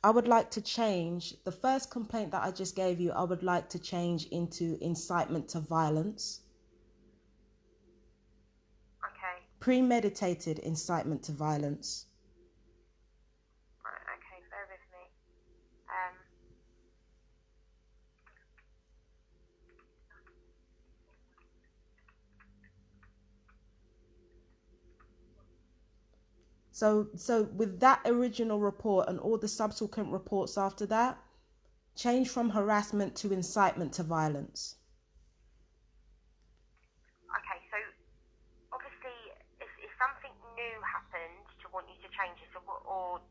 I would like to change the first complaint that I just gave you. I would like to change into incitement to violence. Okay. Premeditated incitement to violence. Right, okay, bear with me. Um, So with that original report and all the subsequent reports after that, change from harassment to incitement to violence. okay, so obviously, if something new happened to want you to change this, or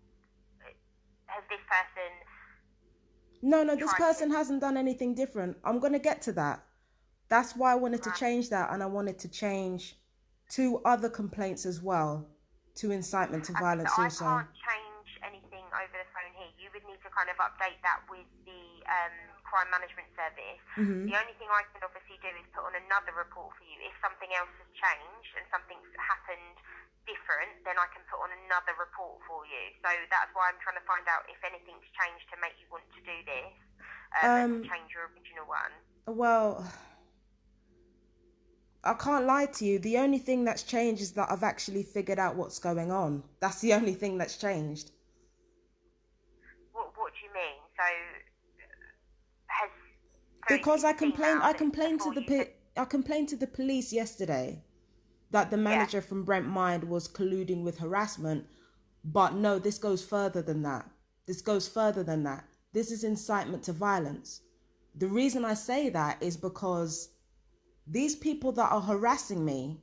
has this person No, this tried person to... hasn't done anything different. I'm going to get to that. That's why I wanted to Right. change that, and I wanted to change 2 other complaints as well to incitement to Okay, so violence I also. can't change anything over the phone here. You would need to kind of update that with the crime management service. Mm-hmm. The only thing I can obviously do is put on another report for you. If something else has changed and something's happened different, then I can put on another report for you. So that's why I'm trying to find out if anything's changed to make you want to do this, and to change your original one. Well, I can't lie to you. The only thing that's changed is that I've actually figured out what's going on. That's the only thing that's changed. What do you mean? So has Because it's a female I that complained to before you said... I complained to the police yesterday that the Yeah. manager from Brent Mind was colluding with harassment. But no, this goes further than that. This goes further than that. This is incitement to violence. The reason I say that is because these people that are harassing me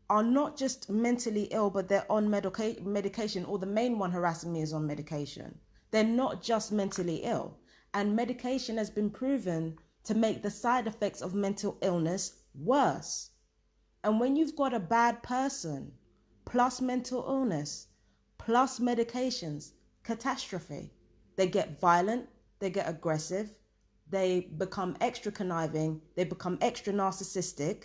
are not just mentally ill, but they're on medication, or the main one harassing me is on medication. They're not just mentally ill. And medication has been proven to make the side effects of mental illness worse. And when you've got a bad person, plus mental illness, plus medications, catastrophe. They get violent, they get aggressive, they become extra conniving, they become extra narcissistic.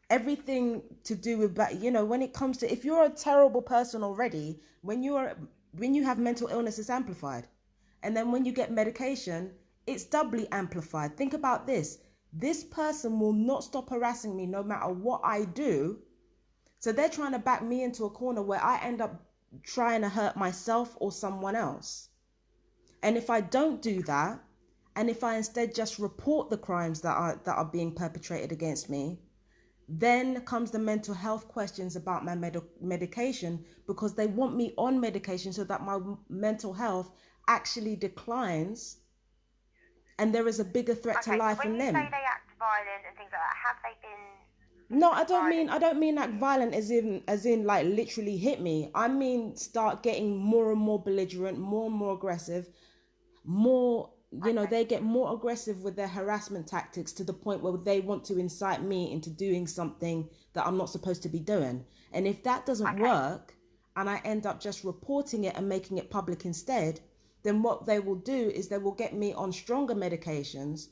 Everything to do with that, when it comes to, if you're a terrible person already, when you have mental illness, it's amplified. And then when you get medication, it's doubly amplified. Think about this. This person will not stop harassing me no matter what I do. So they're trying to back me into a corner where I end up trying to hurt myself or someone else. And if I don't do that, and if I instead just report the crimes that are being perpetrated against me, then comes the mental health questions about my medication, because they want me on medication so that my mental health actually declines and there is a bigger threat to Okay, so life when in you say them. they act violent and things like that, have they been No, violent? I don't mean like violent as in like literally hit me. I mean start getting more and more belligerent, more and more aggressive, more, Okay. they get more aggressive with their harassment tactics to the point where they want to incite me into doing something that I'm not supposed to be doing. And if that doesn't Okay. work and I end up just reporting it and making it public instead, then what they will do is they will get me on stronger medications,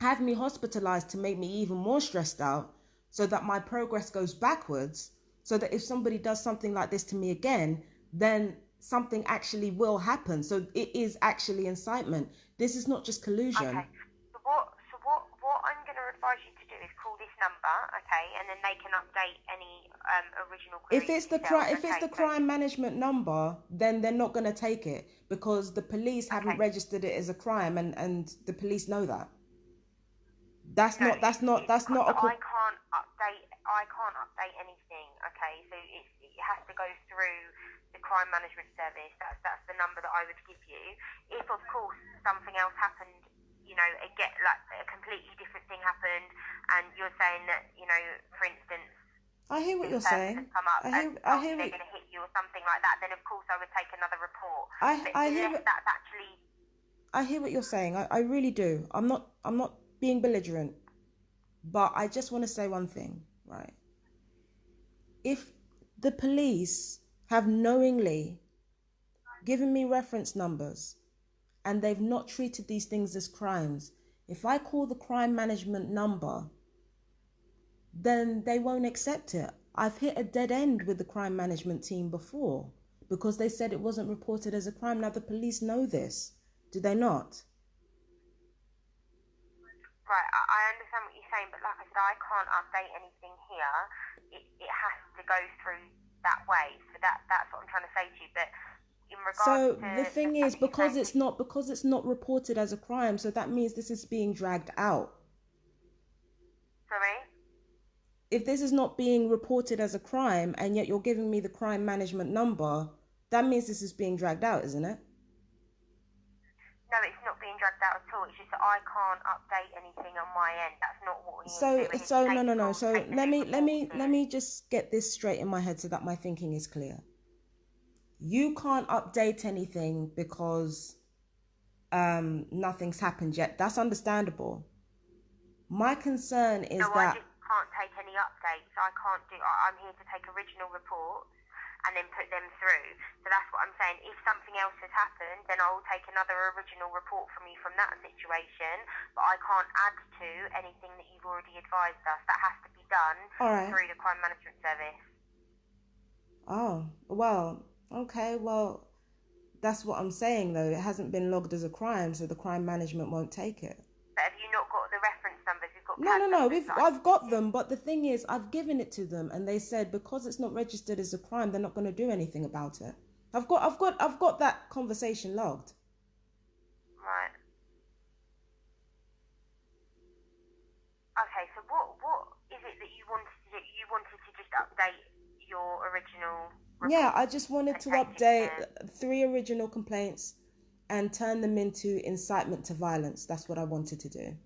have me hospitalized to make me even more stressed out, so that my progress goes backwards, so that if somebody does something like this to me again, then something actually will happen. So it is actually incitement. This is not just collusion. Okay. So what I'm going to advise you to do is call this number, okay, and then they can update any original queries If it's the yourself, if it's okay? the crime management number, then they're not going to take it, because the police haven't Okay. registered it as a crime, and the police know that. No, That's not so a I can't update anything, okay? So it has to go through the crime management service. That's the number that I would give you. If of course something else happened, again, like a completely different thing happened, and you're saying that, for instance, I hear what this you're person saying. has come up and I told you hear they're what going to hit you or something like that, then of course I would take another report. But I hear unless what that's actually... I hear what you're saying. I really do. I'm not being belligerent, but I just want to say one thing, right? If the police have knowingly given me reference numbers and they've not treated these things as crimes, if I call the crime management number, then they won't accept it. I've hit a dead end with the crime management team before because they said it wasn't reported as a crime. Now the police know this, do they not? Right, I understand what you're saying, but like I said, I can't update anything here. It has to go through that way. So that's what I'm trying to say to you. But in regards So to the thing is, because it's not reported as a crime, so that means this is being dragged out. Sorry? If this is not being reported as a crime and yet you're giving me the crime management number, that means this is being dragged out, isn't it? No, it's not being dragged out at all. It's just that I can't update anything on my end. That's not what we need to do. So no. So let me just get this straight in my head so that my thinking is clear. You can't update anything because nothing's happened yet. That's understandable. My concern is I just can't take any updates. I'm here to take original reports and then put them through. So that's what I'm saying. If something else has happened, then I will take another original report from you from that situation. But I can't add to anything that you've already advised us. That has to be done through the Crime Management Service. Oh, well, okay, well, that's what I'm saying though. It hasn't been logged as a crime, so the crime management won't take it. But have you not got the reference numbers? You've got I've got them, but the thing is, I've given it to them, and they said because it's not registered as a crime, they're not going to do anything about it. I've got that conversation logged. Right. Okay, so what is it that you wanted to do? You wanted to just update your original report? Yeah, I just wanted to update 3 original complaints and turn them into incitement to violence. That's what I wanted to do.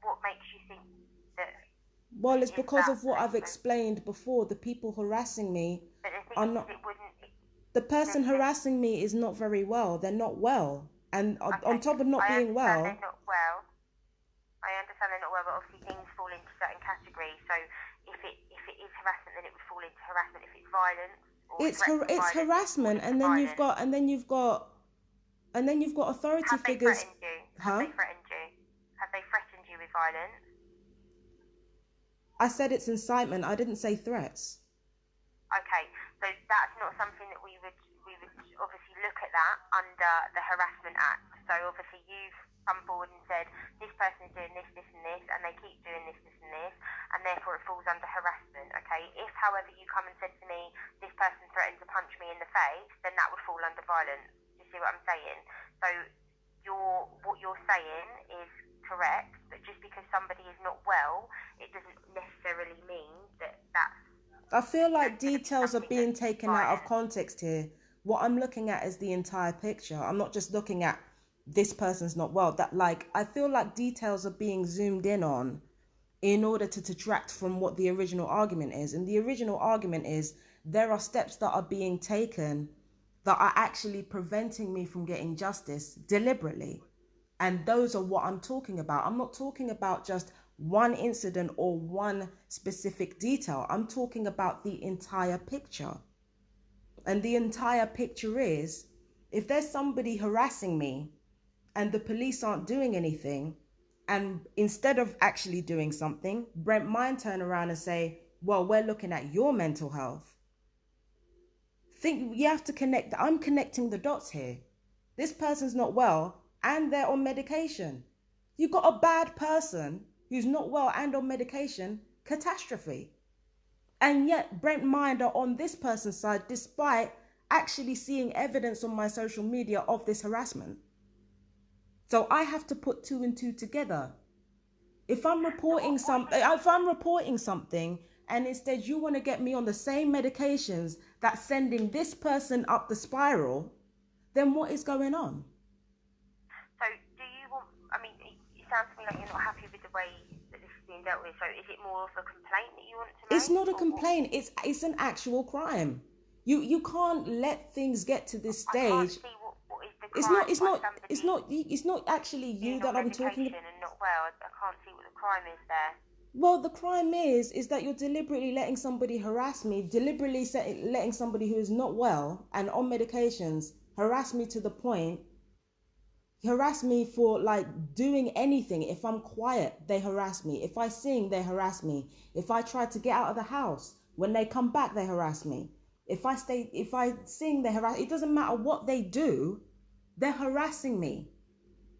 What makes you think that? Well, it's because of what I've explained before. The people harassing me are not. The person harassing me is not very well. They're not well, and on top of not being well. They're not well. I understand they're not well, but obviously things fall into certain categories. So if it is harassment, then it would fall into harassment. If it's violence, it's harassment, and then you've got authority figures. Have they threatened you? Have they threatened you with violence? I said it's incitement. I didn't say threats. Okay, so that's not something that we would obviously look at that under the Harassment Act. So obviously you've come forward and said this person is doing this, this and this, and they keep doing this, this and this, and therefore it falls under harassment. Okay, if however you come and said to me this person threatened to punch me in the face, then that would fall under violence. Do you see what I'm saying? So what you're saying is correct, but just because somebody is not well, it doesn't necessarily mean that that's... I feel like details are being taken out of context here. What I'm looking at is the entire picture. I'm not just looking at this person's not well. I feel like details are being zoomed in on in order to detract from what the original argument is. And the original argument is there are steps that are being taken that are actually preventing me from getting justice deliberately. And those are what I'm talking about. I'm not talking about just one incident or one specific detail. I'm talking about the entire picture. And the entire picture is, if there's somebody harassing me and the police aren't doing anything, and instead of actually doing something, Brent might turn around and say, well, we're looking at your mental health. Think you have to connect. I'm connecting the dots here. This person's not well and they're on medication. You've got a bad person who's not well and on medication, catastrophe. And yet Brent Mind are on this person's side despite actually seeing evidence on my social media of this harassment. So I have to put 2 and 2 together. If I'm reporting something and instead you want to get me on the same medications that's sending this person up the spiral, then what is going on? So do you want, it sounds to me like you're not happy with the way that this is being dealt with. So is it more of a complaint that you want to make? It's not a complaint. It's an actual crime. You can't let things get to this stage. I can't see what is the crime. It's not actually you that I'm talking about. And not well. I can't see what the crime is there. Well, the crime is that you're deliberately letting somebody harass me, deliberately letting somebody who is not well and on medications harass me to the point harass me for like doing anything. If I'm quiet, they harass me. If I sing, they harass me. If I try to get out of the house, when they come back, they harass me. If I sing, they harass. It doesn't matter what they do, they're harassing me.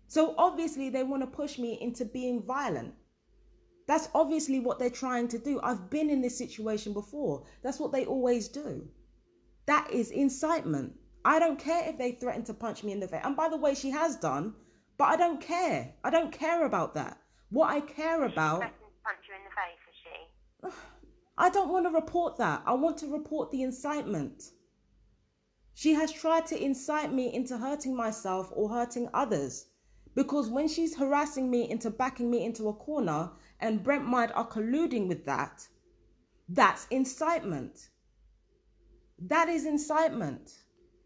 So obviously they want to push me into being violent. That's obviously what they're trying to do. I've been in this situation before. That's what they always do. That is incitement. I don't care if they threaten to punch me in the face. And by the way, she has done, but I don't care. I don't care about that. What I care about... She threatened to punch you in the face, is she? I don't want to report that. I want to report the incitement. She has tried to incite me into hurting myself or hurting others. Because when she's harassing me into backing me into a corner and Brent Mind are colluding with that, that's incitement. That is incitement.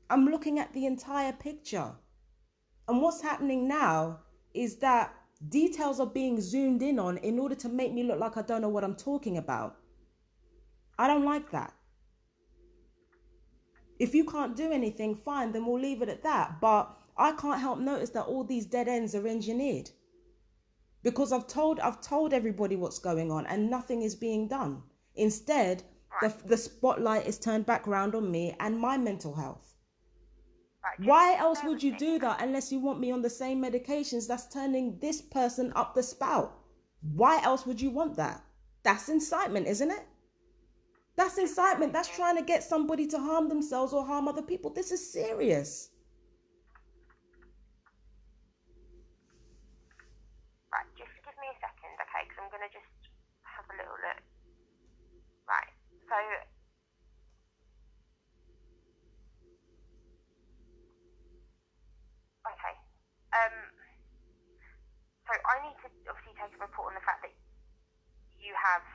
I'm looking at the entire picture. And what's happening now is that details are being zoomed in on in order to make me look like I don't know what I'm talking about. I don't like that. If you can't do anything, fine, then we'll leave it at that. But I can't help notice that all these dead ends are engineered. Because I've told everybody what's going on and nothing is being done. Instead, the spotlight is turned back around on me and my mental health. Why else would you do that unless you want me on the same medications that's turning this person up the spout? Why else would you want that? That's incitement, isn't it? That's incitement. That's trying to get somebody to harm themselves or harm other people. This is serious. Right, just give me a second, okay, because I'm going to just have a little look. Right, so... Okay. So I need to obviously take a report on the fact that you have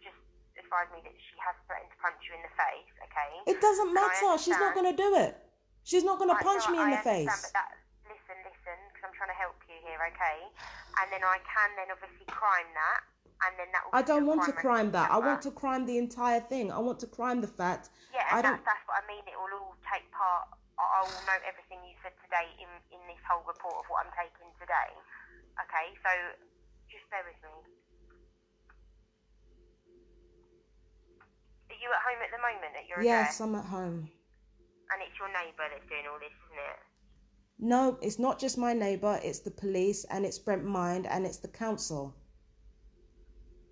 just advised me that she has threatened to punch you in the face, okay? It doesn't matter. She's not going to do it. She's not going to punch me in the face. But listen, because I'm trying to help you here, okay? And then I can then obviously crime that, and then that will... I don't want to crime that. I want to crime the entire thing. I want to crime the fact... Yeah, and that's what I mean. It will all take part... I will note everything you said today in this whole report of what I'm taking today. Okay, so just bear with me. Are you at home at the moment at your address? Yes, I'm at home. And it's your neighbour that's doing all this, isn't it? No, it's not just my neighbour. It's the police and it's Brent Mind and it's the council.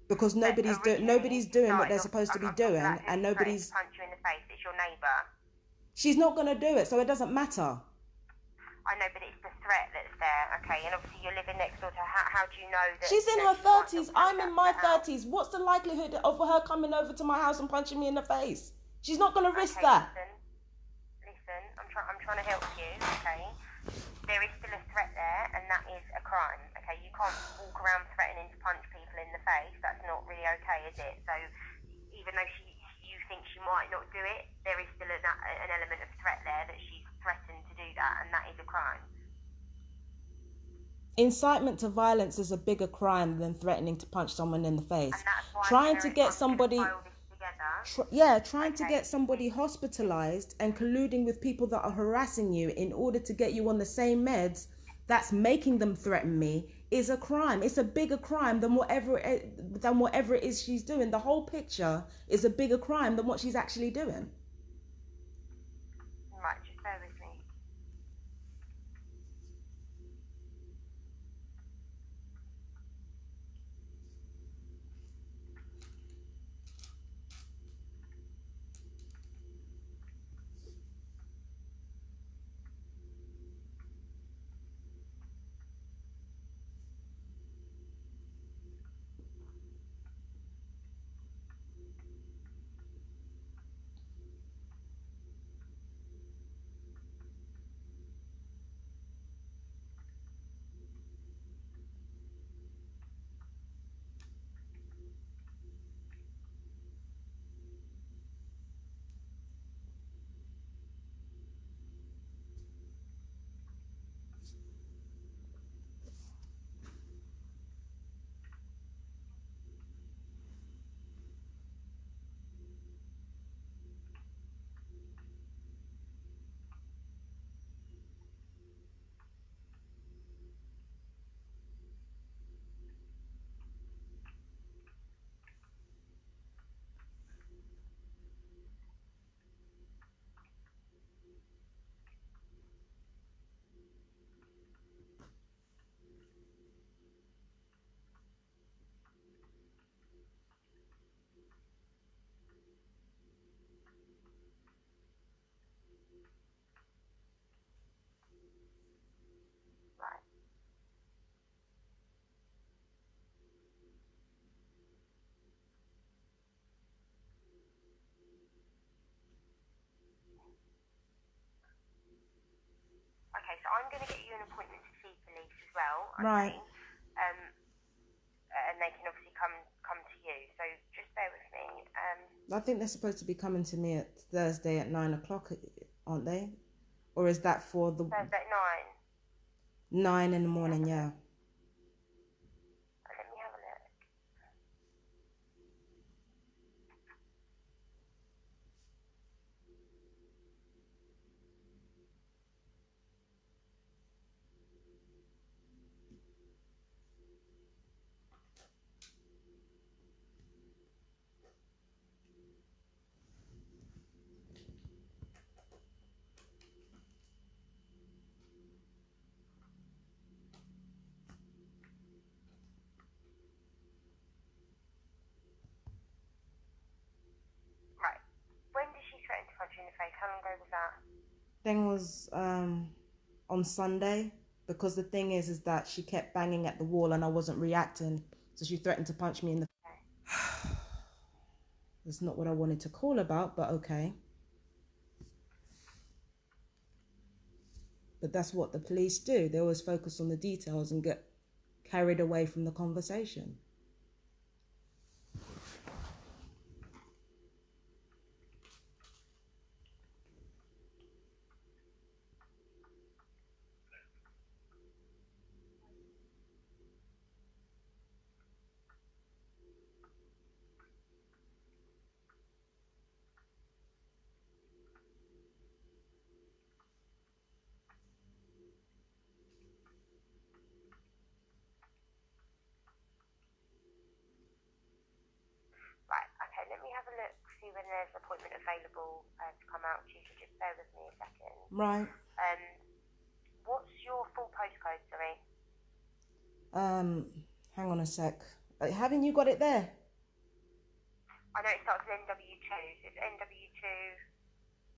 Because nobody's doing what they're supposed to be doing, and nobody's... punch you in the face. It's your neighbour. She's not going to do it, so it doesn't matter. I know, but it's the threat that's there, okay? And obviously you're living next door to her. How do you know that... She's in her 30s. I'm in my 30s. What's the likelihood of her coming over to my house and punching me in the face? She's not going to risk that. Listen, I'm trying to help you, okay? There is still a threat there, and that is a crime, okay? You can't walk around threatening to punch people in the face. That's not really okay, is it? So even though you think she might not do it, there is still an element of threat there that she's threatened to do that, and that is a crime. Incitement to violence is a bigger crime than threatening to punch someone in the face. And that's why trying to get somebody to get somebody hospitalized and colluding with people that are harassing you in order to get you on the same meds that's making them threaten me is a crime. It's a bigger crime than whatever it is she's doing. The whole picture is a bigger crime than what she's actually doing. Right, just bear with me. I'm going to get you an appointment to see police as well. Okay? Right. And they can obviously come to you. So just bear with me. I think they're supposed to be coming to me at Thursday at 9 o'clock, aren't they? Or is that for the Thursday at 9 in the morning? Yeah. Let me have a look. Right. When did she threaten to punch you in the face? How long ago was that? Thing was on Sunday, because the thing is that she kept banging at the wall and I wasn't reacting, so she threatened to punch me in the. Okay. It's not what I wanted to call about, but okay. But that's what the police do. They always focus on the details and get carried away from the conversation. Right. Okay. Let me have a look. See when there's an appointment available to come out to you. So just bear with me a second. Right. What's your full postcode, sorry? Hang on a sec. Haven't you got it there? I know it starts with NW2. So it's NW2.